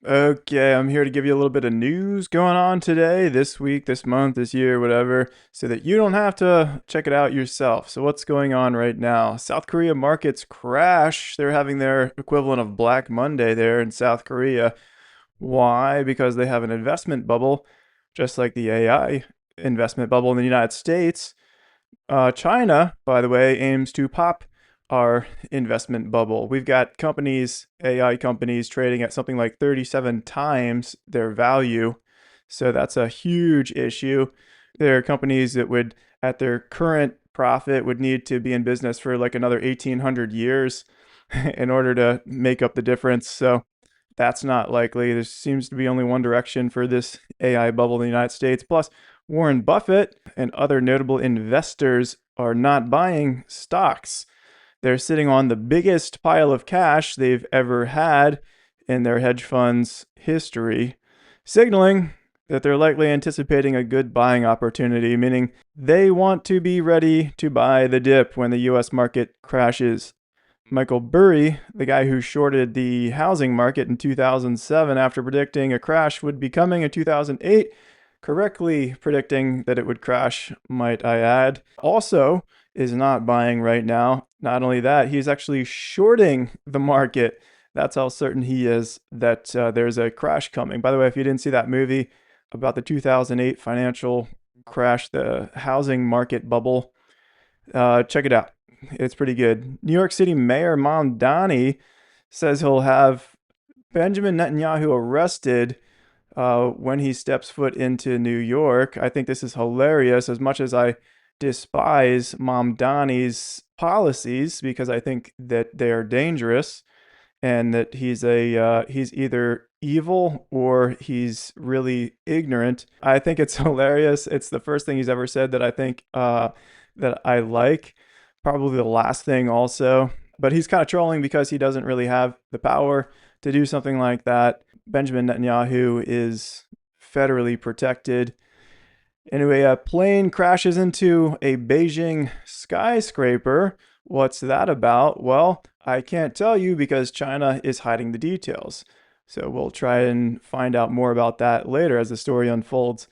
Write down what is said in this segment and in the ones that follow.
Okay, I'm here to give you a little bit of news going on today, this week, this month, this year, whatever, so that you don't have to check it out yourself. So, what's going on right now? South Korea markets crash. They're having their equivalent of Black Monday there in South Korea. Why? Because they have an investment bubble, just like the AI investment bubble in the United States. China, by the way, aims to pop our investment bubble. We've got companies, AI companies, trading at something like 37 times their value. So that's a huge issue. There are companies that would, at their current profit, would need to be in business for like another 1,800 years in order to make up the difference. So that's not likely. There seems to be only one direction for this AI bubble in the United States. Plus, Warren Buffett and other notable investors are not buying stocks. They're sitting on the biggest pile of cash they've ever had in their hedge fund's history, signaling that they're likely anticipating a good buying opportunity, meaning they want to be ready to buy the dip when the US market crashes. Michael Burry, the guy who shorted the housing market in 2007 after predicting a crash would be coming in 2008, correctly predicting that it would crash, might I add, also is not buying right now. Not only that, he's actually shorting the market. That's how certain he is that there's a crash coming. By the way, if you didn't see that movie about the 2008 financial crash, the housing market bubble, check it out. It's pretty good. New York City Mayor Mamdani says he'll have Benjamin Netanyahu arrested when he steps foot into New York. I think this is hilarious. As much as I despise Mamdani's policies because I think that they are dangerous and that he's either evil or he's really ignorant. I think it's hilarious. It's the first thing he's ever said that I think that I like. Probably the last thing also. But he's kind of trolling because he doesn't really have the power to do something like that. Benjamin Netanyahu is federally protected. Anyway, a plane crashes into a Beijing skyscraper. What's that about? Well, I can't tell you because China is hiding the details. So we'll try and find out more about that later as the story unfolds.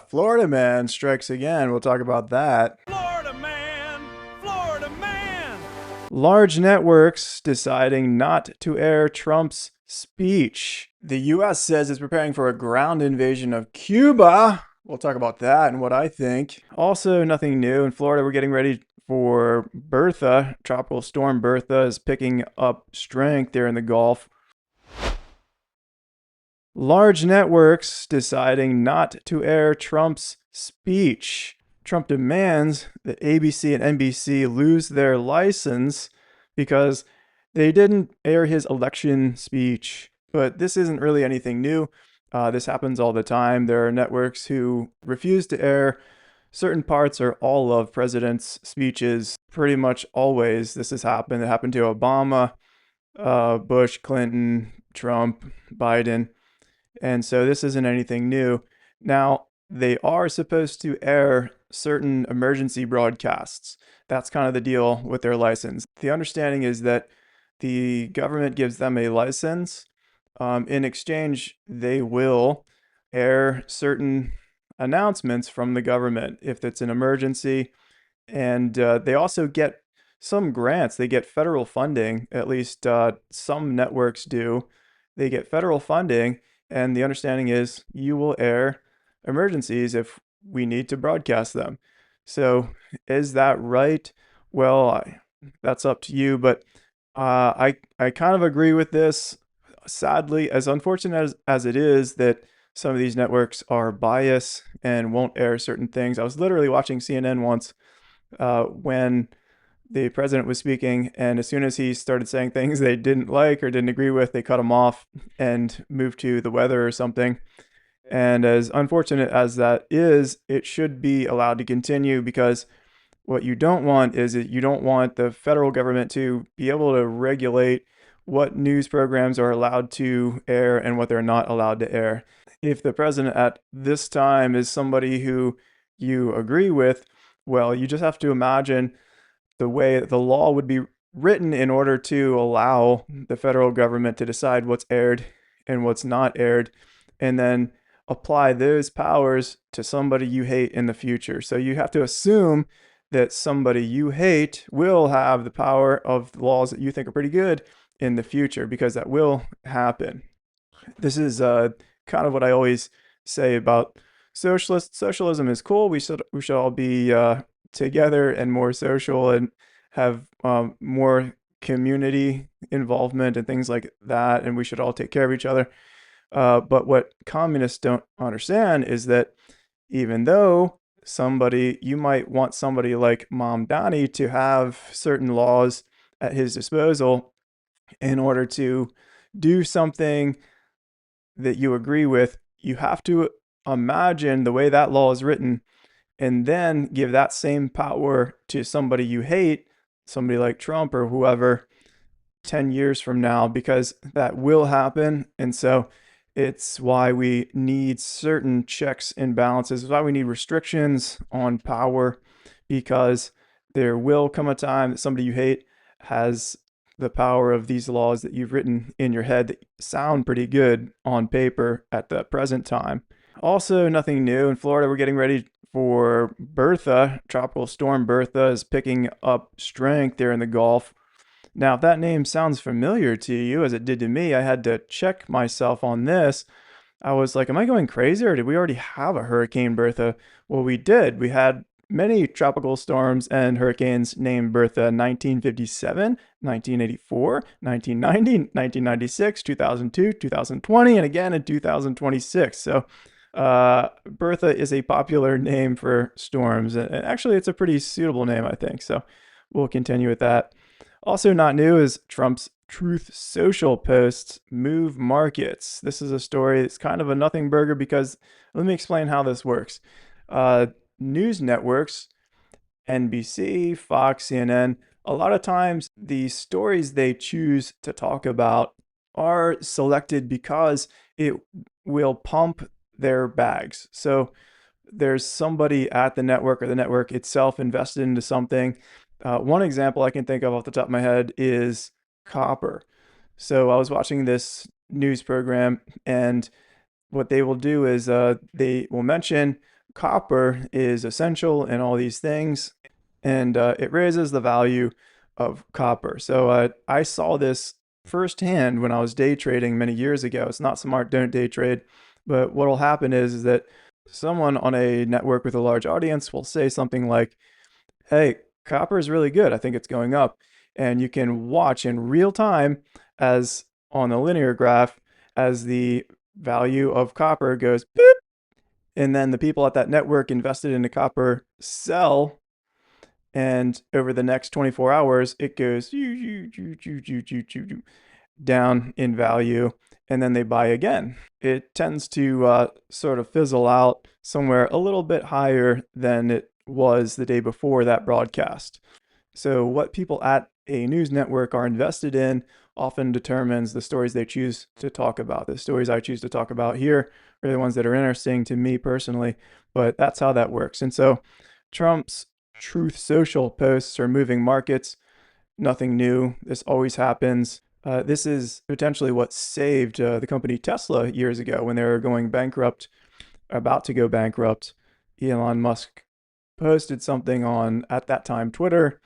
Florida man strikes again. We'll talk about that. Florida man! Florida man! Large networks deciding not to air Trump's speech. The US says it's preparing for a ground invasion of Cuba. We'll talk about that and what I think. Also, nothing new. In Florida, we're getting ready for Bertha. Tropical storm Bertha is picking up strength there in the Gulf. Large networks deciding not to air Trump's speech. Trump demands that ABC and NBC lose their license because they didn't air his election speech. But this isn't really anything new. This happens all the time. There are networks who refuse to air certain parts or all of presidents' speeches. Pretty much always this has happened. It happened to Obama, Bush, Clinton, Trump, Biden. And so this isn't anything new. Now, they are supposed to air certain emergency broadcasts. That's kind of the deal with their license. The understanding is that the government gives them a license. In exchange, they will air certain announcements from the government if it's an emergency. And they also get some grants. They get federal funding, at least some networks do. They get federal funding, and the understanding is you will air emergencies if we need to broadcast them. So is that right? Well, that's up to you, but I kind of agree with this. Sadly, as unfortunate as it is that some of these networks are biased and won't air certain things. I was literally watching CNN once when the president was speaking, and as soon as he started saying things they didn't like or didn't agree with, they cut him off and moved to the weather or something. And as unfortunate as that is, it should be allowed to continue because what you don't want is that you don't want the federal government to be able to regulate what news programs are allowed to air and what they're not allowed to air. If the president at this time is somebody who you agree with, well, you just have to imagine the way the law would be written in order to allow the federal government to decide what's aired and what's not aired, and then apply those powers to somebody you hate in the future. So you have to assume that somebody you hate will have the power of the laws that you think are pretty good in the future, because that will happen. This is kind of what I always say about socialists. Socialism is cool. We should all be together and more social and have more community involvement and things like that. And we should all take care of each other. But what communists don't understand is that even though you might want somebody like Mom Donnie to have certain laws at his disposal in order to do something that you agree with, you have to imagine the way that law is written and then give that same power to somebody you hate, somebody like Trump or whoever, 10 years from now, because that will happen. And so it's why we need certain checks and balances. It's why we need restrictions on power, because there will come a time that somebody you hate has the power of these laws that you've written in your head that sound pretty good on paper at the present time. Also, nothing new. In Florida, we're getting ready for Bertha. Tropical storm Bertha is picking up strength there in the Gulf. Now, if that name sounds familiar to you, as it did to me, I had to check myself on this. I was like, am I going crazy, or did we already have a Hurricane Bertha? Well, we did. We had many tropical storms and hurricanes named Bertha in 1957, 1984, 1990, 1996, 2002, 2020, and again in 2026. So Bertha is a popular name for storms. And actually, it's a pretty suitable name, I think. So we'll continue with that. Also not new is Trump's Truth Social posts move markets. This is a story that's kind of a nothing burger, because let me explain how this works. News networks, NBC, Fox, CNN, a lot of times the stories they choose to talk about are selected because it will pump their bags. So there's somebody at the network or the network itself invested into something. One example I can think of off the top of my head is copper. So I was watching this news program, and what they will do is they will mention copper is essential in all these things, and it raises the value of copper. So I saw this firsthand when I was day trading many years ago. It's not smart, don't day trade. But what will happen is that someone on a network with a large audience will say something like, hey, copper is really good. I think it's going up. And you can watch in real time, as on the linear graph, as the value of copper goes boop, and then the people at that network invested into copper sell, and over the next 24 hours it goes down in value, and then they buy again. It tends to sort of fizzle out somewhere a little bit higher than it was the day before that broadcast. So what people at a news network are invested in often determines the stories they choose to talk about. The stories I choose to talk about here are the ones that are interesting to me personally, but that's how that works. And so Trump's Truth Social posts are moving markets. Nothing new. This always happens. This is potentially what saved the company Tesla years ago when they were going bankrupt, about to go bankrupt. Elon Musk posted something on, at that time, Twitter,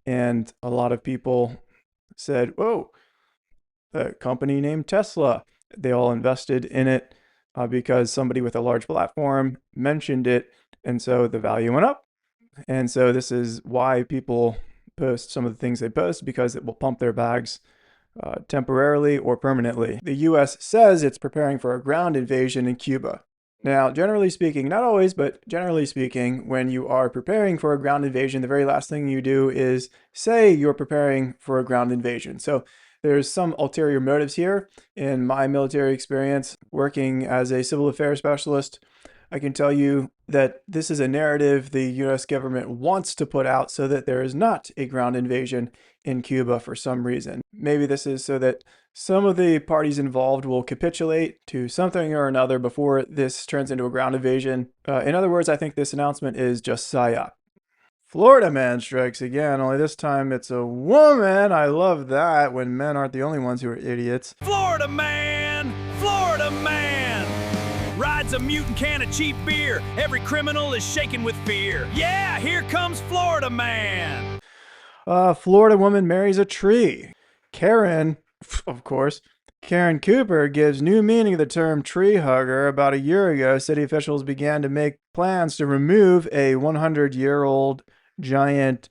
and a lot of people said, whoa, the company named Tesla. They all invested in it because somebody with a large platform mentioned it, and so the value went up. And so this is why people post some of the things they post, because it will pump their bags temporarily or permanently. The US says it's preparing for a ground invasion in Cuba. Now, generally speaking, not always, but generally speaking, when you are preparing for a ground invasion, the very last thing you do is say you're preparing for a ground invasion. So there's some ulterior motives here. In my military experience, working as a civil affairs specialist, I can tell you that this is a narrative the US government wants to put out so that there is not a ground invasion in Cuba for some reason. Maybe this is so that some of the parties involved will capitulate to something or another before this turns into a ground invasion. In other words, I think this announcement is just psyop. Florida man strikes again, only this time it's a woman. I love that, when men aren't the only ones who are idiots. Florida man! Florida man. Rides a mutant can of cheap beer. Every criminal is shaken with fear. Yeah, here comes Florida man. Florida woman marries a tree. Karen, of course, Karen Cooper gives new meaning to the term tree hugger. About a year ago, city officials began to make plans to remove a 100-year-old giant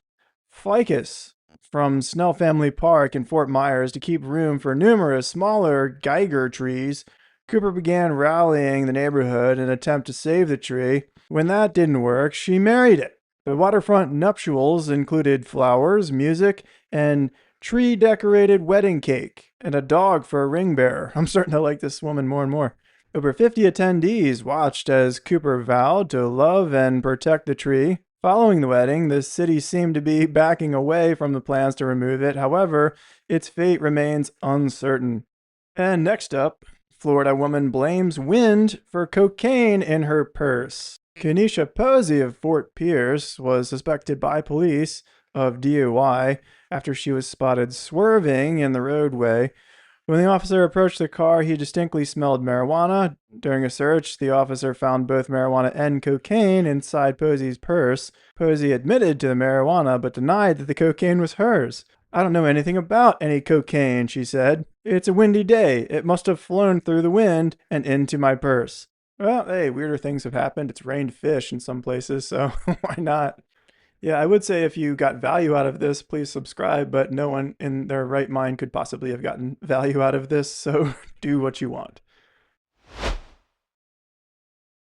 ficus from Snell Family Park in Fort Myers to keep room for numerous smaller Geiger trees. Cooper began rallying the neighborhood in an attempt to save the tree. When that didn't work, she married it. The waterfront nuptials included flowers, music, and tree-decorated wedding cake, and a dog for a ring bearer. I'm starting to like this woman more and more. Over 50 attendees watched as Cooper vowed to love and protect the tree. Following the wedding, the city seemed to be backing away from the plans to remove it. However, its fate remains uncertain. And next up, Florida woman blames wind for cocaine in her purse. Kenesha Posey of Fort Pierce was suspected by police of DUI after she was spotted swerving in the roadway. When the officer approached the car, he distinctly smelled marijuana. During a search, the officer found both marijuana and cocaine inside Posey's purse. Posey admitted to the marijuana but denied that the cocaine was hers. "I don't know anything about any cocaine," she said. "It's a windy day. It must have flown through the wind and into my purse." Well, hey, weirder things have happened. It's rained fish in some places, so why not? Yeah, I would say if you got value out of this, please subscribe, but no one in their right mind could possibly have gotten value out of this, so do what you want.